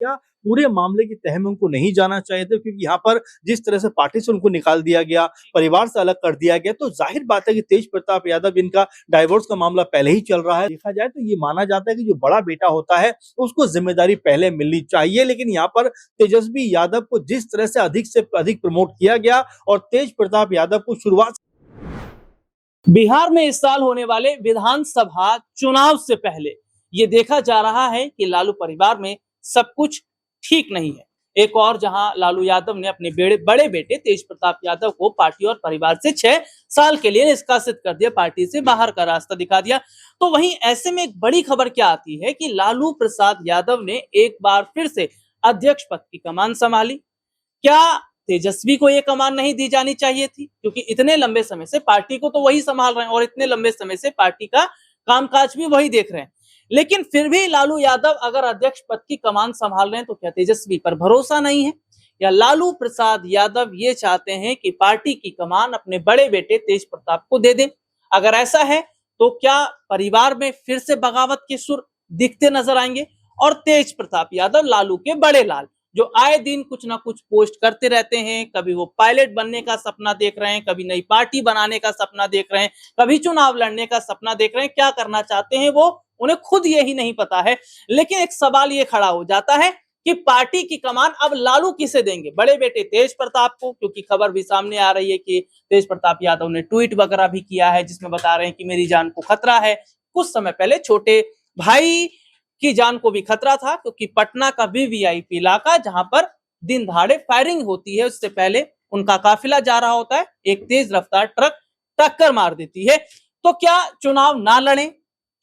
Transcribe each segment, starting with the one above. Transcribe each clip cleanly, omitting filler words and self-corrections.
क्या पूरे मामले की तह में उनको नहीं जाना चाहिए था? क्योंकि यहाँ पर जिस तरह से पार्टी से उनको निकाल दिया गया, परिवार से अलग कर दिया गया, तो जाहिर बात है कि तेज प्रताप यादव, इनका डाइवोर्स का मामला पहले ही चल रहा है। देखा जाए तो ये माना जाता है कि जो बड़ा बेटा होता है उसको जिम्मेदारी पहले मिलनी चाहिए, लेकिन यहाँ पर तेजस्वी यादव को जिस तरह से अधिक प्रमोट किया गया और तेज प्रताप यादव को शुरुआत। बिहार में इस साल होने वाले विधानसभा चुनाव से पहले ये देखा जा रहा है कि लालू परिवार में सब कुछ ठीक नहीं है। एक और जहां लालू यादव ने अपने बड़े बेटे तेज प्रताप यादव को पार्टी और परिवार से 6 साल के लिए निष्कासित कर दिया, पार्टी से बाहर का रास्ता दिखा दिया। तो वहीं ऐसे में एक बड़ी खबर क्या आती है कि लालू प्रसाद यादव ने एक बार फिर से अध्यक्ष पद की कमान संभाली। क्या तेजस्वी को ये कमान नहीं दी जानी चाहिए थी? क्योंकि इतने लंबे समय से पार्टी को तो वही संभाल रहे हैं और इतने लंबे समय से पार्टी का कामकाज भी वही देख रहे हैं। लेकिन फिर भी लालू यादव अगर अध्यक्ष पद की कमान संभाल रहे हैं तो क्या तेजस्वी पर भरोसा नहीं है, या लालू प्रसाद यादव ये चाहते हैं कि पार्टी की कमान अपने बड़े बेटे तेज प्रताप को दे दें? अगर ऐसा है तो क्या परिवार में फिर से बगावत के सुर दिखते नजर आएंगे और तेज प्रताप यादव, लालू के बड़े लाल, जो आए दिन कुछ ना कुछ पोस्ट करते रहते हैं, कभी वो पायलट बनने का सपना देख रहे हैं, कभी नई पार्टी बनाने का सपना देख रहे हैं, कभी चुनाव लड़ने का सपना देख रहे हैं, क्या करना चाहते हैं वो उन्हें खुद यही नहीं पता है। लेकिन एक सवाल ये खड़ा हो जाता है कि पार्टी की कमान अब लालू किसे देंगे? बड़े बेटे तेज प्रताप को, क्योंकि खबर भी सामने आ रही है कि तेज प्रताप यादव ने ट्वीट वगैरह भी किया है जिसमें बता रहे हैं कि मेरी जान को खतरा है। कुछ समय पहले छोटे भाई की जान को भी खतरा था, क्योंकि पटना का वीवीआईपी इलाका जहां पर दिन दहाड़े फायरिंग होती है, उससे पहले उनका काफिला जा रहा होता है, एक तेज रफ्तार ट्रक टक्कर मार देती है। तो क्या चुनाव ना लड़ें,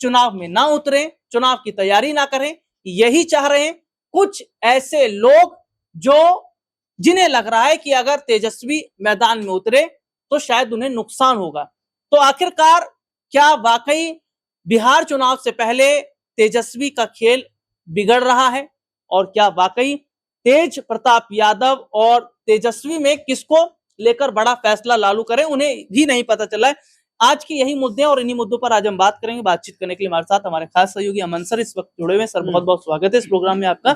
चुनाव में ना उतरें, चुनाव की तैयारी ना करें, यही चाह रहे हैं कुछ ऐसे लोग जो जिन्हें लग रहा है कि अगर तेजस्वी मैदान में उतरे तो शायद उन्हें नुकसान होगा। तो आखिरकार क्या वाकई बिहार चुनाव से पहले तेजस्वी का खेल बिगड़ रहा है, और क्या वाकई तेज प्रताप यादव और तेजस्वी में किसको लेकर बड़ा फैसला लालू करें, उन्हें भी नहीं पता चला है। आज के यही मुद्दे और इन्हीं मुद्दों पर आज हम बात करेंगे। बातचीत करने के लिए हमारे साथ हमारे खास सहयोगी अमन सर इस वक्त जुड़े हुए। सर बहुत बहुत स्वागत है इस प्रोग्राम में आपका।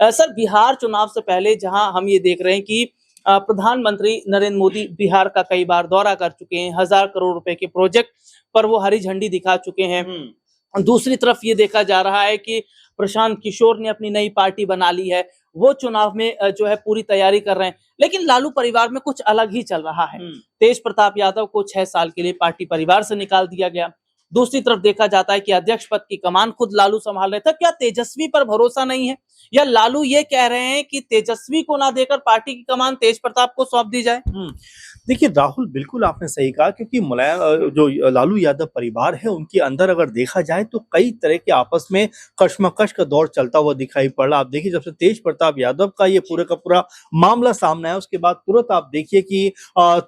सर, बिहार चुनाव से पहले जहां हम ये देख रहे हैं कि प्रधानमंत्री नरेंद्र मोदी बिहार का कई बार दौरा कर चुके हैं, 1000 करोड़ रुपए के प्रोजेक्ट पर वो हरी झंडी दिखा चुके हैं। दूसरी तरफ ये देखा जा रहा है कि प्रशांत किशोर ने अपनी नई पार्टी बना ली है, वो चुनाव में जो है पूरी तैयारी कर रहे हैं। लेकिन लालू परिवार में कुछ अलग ही चल रहा है। तेज प्रताप यादव को 6 साल के लिए पार्टी परिवार से निकाल दिया गया। दूसरी तरफ देखा जाता है कि अध्यक्ष पद की कमान खुद लालू संभाल रहे थे। क्या तेजस्वी पर भरोसा नहीं है, या लालू ये कह रहे हैं कि तेजस्वी को ना देकर पार्टी की कमान तेज प्रताप को सौंप दी जाए? देखिए राहुल, बिल्कुल आपने सही कहा, क्योंकि जो लालू यादव परिवार है उनके अंदर अगर देखा जाए तो कई तरह के आपस में कशमकश का दौर चलता हुआ दिखाई पड़ रहा। आप देखिए जब से तेज प्रताप यादव का ये पूरे का पूरा मामला सामने आया उसके बाद तुरंत आप देखिए कि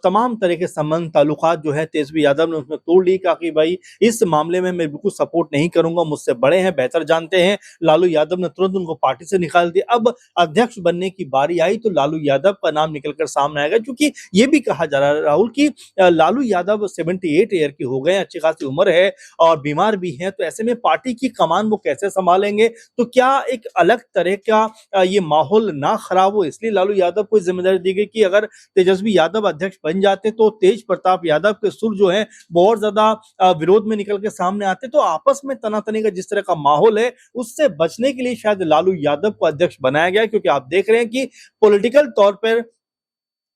तमाम तरह के संबंध ताल्लुकात जो है तेजस्वी यादव ने उसमें तोड़ ली, कहा कि भाई इस मामले में मैं बिल्कुल सपोर्ट नहीं करूंगा, मुझसे बड़े हैं, बेहतर जानते हैं। लालू यादव ने तुरंत उनको पार्टी से निकाल दिया। अब अध्यक्ष बनने की बारी आई तो लालू यादव का नाम निकलकर सामने आएगा, क्योंकि ये भी कहा जा रहा है राहुल कि लालू यादव 78 ईयर के हो गए, अच्छी खासी उम्र है और बीमार भी हैं, तो ऐसे में पार्टी की कमान वो कैसे संभालेंगे? तो क्या एक अलग तरह का ये माहौल ना खराब हो, इसलिए लालू यादव को जिम्मेदारी दी गई कि अगर तेजस्वी यादव अध्यक्ष बन जाते तो तेज प्रताप यादव के सुर जो है बहुत ज्यादा विरोध में निकल के सामने आते, तो आपस में तनातनी का जिस तरह का माहौल है उससे बचने के लिए शायद लालू यादव को अध्यक्ष बनाया गया। क्योंकि आप देख रहे हैं कि पॉलिटिकल तौर पर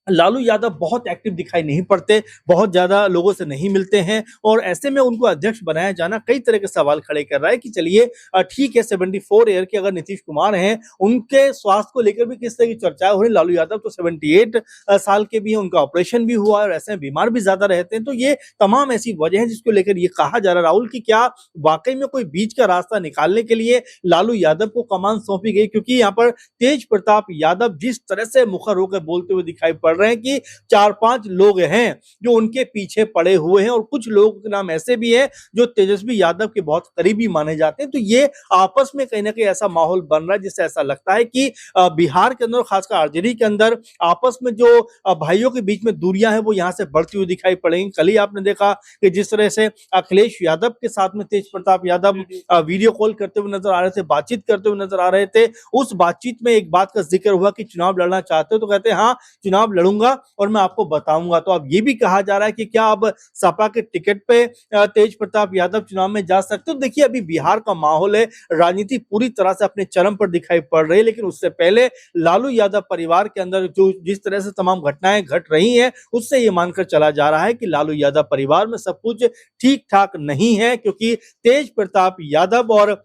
लालू यादव बहुत एक्टिव दिखाई नहीं पड़ते, बहुत ज्यादा लोगों से नहीं मिलते हैं, और ऐसे में उनको अध्यक्ष बनाया जाना कई तरह के सवाल खड़े कर रहा है कि चलिए ठीक है 74 ईयर के अगर नीतीश कुमार हैं, उनके स्वास्थ्य को लेकर भी किस तरह की चर्चाएं हो रही। लालू यादव तो 78 साल के भी हैं, उनका ऑपरेशन भी हुआ और ऐसे में बीमार भी ज्यादा रहते हैं। तो ये तमाम ऐसी वजह है जिसको लेकर ये कहा जा रहा है राहुल कि क्या वाकई में कोई बीच का रास्ता निकालने के लिए लालू यादव को कमान सौंपी गई, क्योंकि यहाँ पर तेज प्रताप यादव जिस तरह से मुखर होकर बोलते हुए दिखाई पड़ रहे हैं कि 4-5 लोग हैं जो उनके पीछे पड़े हुए हैं और कुछ लोगों के नाम ऐसे भी हैं जो तेजस्वी यादव के बहुत करीबी माने जाते हैं। तो ये आपस में कहीं न कहीं ऐसा माहौल बन रहा है जिससे ऐसा लगता है कि बिहार के अंदर, खासकर आरजेडी के अंदर आपस में जो भाइयों के बीच में दूरियां हैं वो यहाँ से बढ़ती हुई दिखाई पड़ेंगी। कल ही आपने देखा कि जिस तरह से अखिलेश यादव के साथ में तेज प्रताप यादव वीडियो कॉल करते हुए नजर आ रहे थे, बातचीत करते हुए नजर आ रहे थे। उस बातचीत में एक बात का जिक्र हुआ कि चुनाव लड़ना चाहते हो, तो कहते हैं हाँ चुनाव लड़ूंगा और मैं आपको बताऊंगा। तो अब ये भी कहा जा रहा है कि क्या अब सपा के टिकट पे तेज प्रताप यादव चुनाव में जा सकते हो। देखिए अभी बिहार का माहौल है, राजनीति पूरी तरह से अपने चरम पर दिखाई पड़ रही है, लेकिन उससे पहले लालू यादव परिवार के अंदर जो जिस तरह से तमाम घटनाएं घट रही हैं उससे ये मानकर चला जा रहा है कि लालू यादव परिवार में सब कुछ ठीक ठाक नहीं है, क्योंकि तेज प्रताप यादव और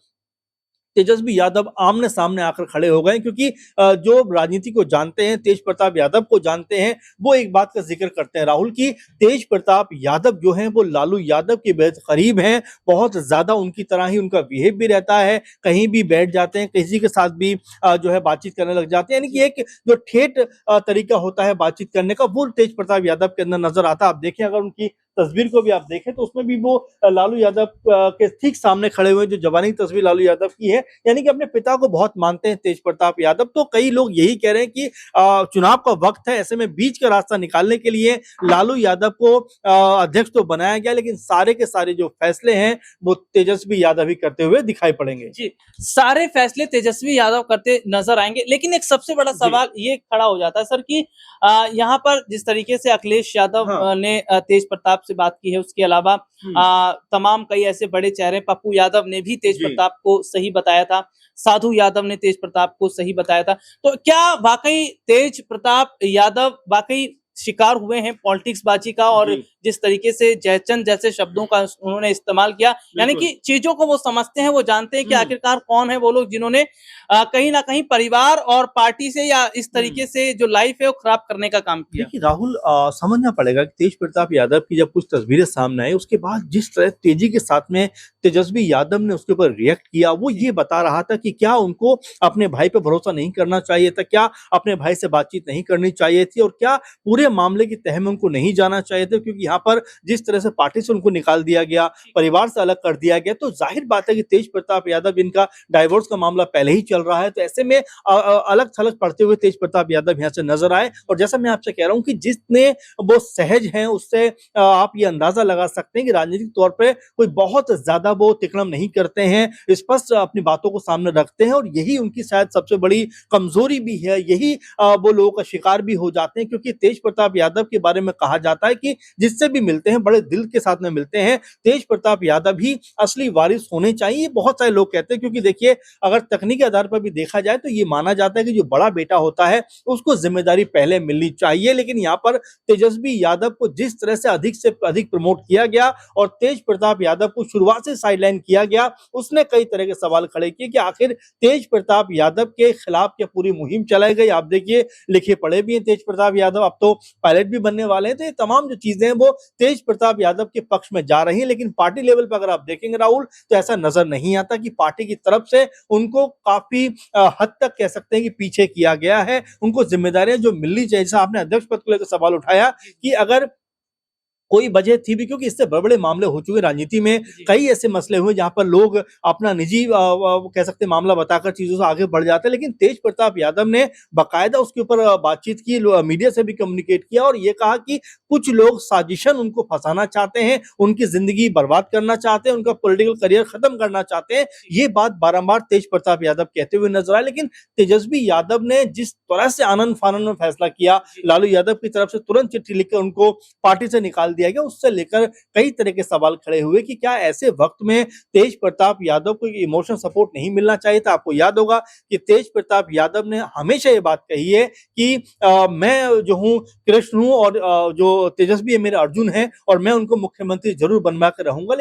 तेजस्वी यादव आमने सामने आकर खड़े हो गए। क्योंकि जो राजनीति को जानते हैं, तेज प्रताप यादव को जानते हैं, वो एक बात का जिक्र करते हैं राहुल की तेज प्रताप यादव जो हैं वो लालू यादव के बेहद करीब हैं, बहुत ज्यादा उनकी तरह ही उनका बिहेव भी रहता है, कहीं भी बैठ जाते हैं, किसी के साथ भी जो है बातचीत करने लग जाते हैं। यानी कि एक जो ठेठ तरीका होता है बातचीत करने का वो तेज प्रताप यादव के अंदर नजर आता है। आप देखें, अगर उनकी तस्वीर को भी आप देखें तो उसमें भी वो लालू यादव के ठीक सामने खड़े हुए, जो जवानी तस्वीर लालू यादव की है, यानी कि अपने पिता को बहुत मानते हैं तेज प्रताप यादव। तो कई लोग यही कह रहे हैं कि चुनाव का वक्त है, ऐसे में बीच का रास्ता निकालने के लिए लालू यादव को अध्यक्ष तो बनाया गया, लेकिन सारे के सारे जो फैसले हैं वो तेजस्वी यादव ही करते हुए दिखाई पड़ेंगे। जी, सारे फैसले तेजस्वी यादव करते नजर आएंगे। लेकिन एक सबसे बड़ा सवाल ये खड़ा हो जाता है सर कि यहाँ पर जिस तरीके से अखिलेश यादव ने तेज प्रताप से बात की है, उसके अलावा तमाम कई ऐसे बड़े चेहरे, पप्पू यादव ने भी तेज प्रताप को सही बताया था, साधु यादव ने तेज प्रताप को सही बताया था। तो क्या वाकई तेज प्रताप यादव वाकई शिकार हुए हैं पॉलिटिक्स बाजी का, और जिस तरीके से जयचंद जैसे शब्दों का उन्होंने इस्तेमाल किया, यानी कि चीजों को वो समझते हैं, वो जानते हैं कि आखिरकार कौन है वो लोग जिन्होंने कहीं ना कहीं परिवार और पार्टी से या इस तरीके से जो लाइफ है वो खराब करने का काम किया। देखिए राहुल, समझना पड़ेगा कि तेज प्रताप यादव की जब कुछ तस्वीरें सामने आई उसके बाद जिस तरह तेजी के साथ में तेजस्वी यादव ने उसके ऊपर रिएक्ट किया, वो ये बता रहा था कि क्या उनको अपने भाई पे भरोसा नहीं करना चाहिए था, क्या अपने भाई से बातचीत नहीं करनी चाहिए थी, और क्या पूरे मामले की तह में उनको नहीं जाना चाहिए था। क्योंकि यहाँ पर जिस तरह से पार्टी से उनको निकाल दिया गया, परिवार से अलग कर दिया गया, तो जाहिर बात है कि तेज प्रताप यादव, इनका डाइवोर्स का मामला पहले ही चल रहा है, तो ऐसे में अलग थलग पड़ते हुए तेज प्रताप यादव यहाँ से नजर आए। और जैसा मैं आपसे कह रहा हूँ कि जितने वो सहज हैं उससे आप ये अंदाजा लगा सकते हैं कि राजनीतिक तौर पे कोई बहुत ज्यादा वो तिकड़म नहीं करते हैं, स्पष्ट अपनी बातों को सामने रखते हैं, और यही उनकी शायद सबसे बड़ी कमजोरी भी है, यही वो लोगों का शिकार भी हो जाते हैं। क्योंकि तेज प्रताप यादव के बारे में कहा जाता है कि जिससे भी मिलते हैं बड़े दिल के साथ में मिलते हैं, तेज प्रताप यादव ही असली वारिस होने चाहिए, बहुत सारे लोग कहते हैं। क्योंकि देखिए अगर तकनीकी आधार पर भी देखा जाए तो ये माना जाता है कि जो बड़ा बेटा होता है उसको जिम्मेदारी पहले मिलनी चाहिए, लेकिन यहाँ पर तेजस्वी यादव को जिस तरह से अधिक प्रमोट किया गया और तेज प्रताप यादव को शुरुआत से साइडलाइन किया गया, उसने कई तरह के सवाल खड़े किए कि आखिर तेज प्रताप यादव के खिलाफ क्या पूरी मुहिम चलाई गई। आप देखिए लिखे पढ़े भी हैं तेज प्रताप यादव, अब तो पायलट भी बनने वाले हैं, तो ये तमाम जो चीजें हैं वो तेज प्रताप यादव के पक्ष में जा रही है। लेकिन पार्टी लेवल पर अगर आप देखेंगे राहुल, तो ऐसा नजर नहीं आता कि पार्टी की तरफ से उनको काफी हद तक कह सकते हैं कि पीछे किया गया है। उनको जिम्मेदारियां जो मिलनी चाहिए, जैसा आपने अध्यक्ष पद को लेकर सवाल उठाया कि अगर कोई वजह थी भी, क्योंकि इससे बड़े-बड़े मामले हो चुके हैं राजनीति में, कई ऐसे मसले हुए जहां पर लोग अपना निजी कह सकते हैं मामला बताकर चीजों से आगे बढ़ जाते हैं। लेकिन तेज प्रताप यादव ने बाकायदा उसके ऊपर बातचीत की, मीडिया से भी कम्युनिकेट किया और ये कहा कि कुछ लोग साजिशन उनको फंसाना चाहते हैं, उनकी जिंदगी बर्बाद करना चाहते हैं, उनका पॉलिटिकल करियर खत्म करना चाहते हैं। ये बात बारंबार तेज प्रताप यादव कहते हुए नजर आए। लेकिन तेजस्वी यादव ने जिस तरह से आनंद फानन में फैसला किया, लालू यादव की तरफ से तुरंत चिट्ठी लिखकर उनको पार्टी से निकाल दिया गया, उससे लेकर कई तरह के सवाल खड़े हुए कि क्या ऐसे वक्त में तेज प्रताप यादव को इमोशनल सपोर्ट नहीं मिलना चाहिए था। आपको याद होगा कि तेज प्रताप यादव ने हमेशा ये बात कही है कि मैं जो हूँ कृष्ण हूँ और जो तेजस्वी है मेरे अर्जुन है और मैं उनको मुख्यमंत्री जरूर बनवा कर रहूंगा।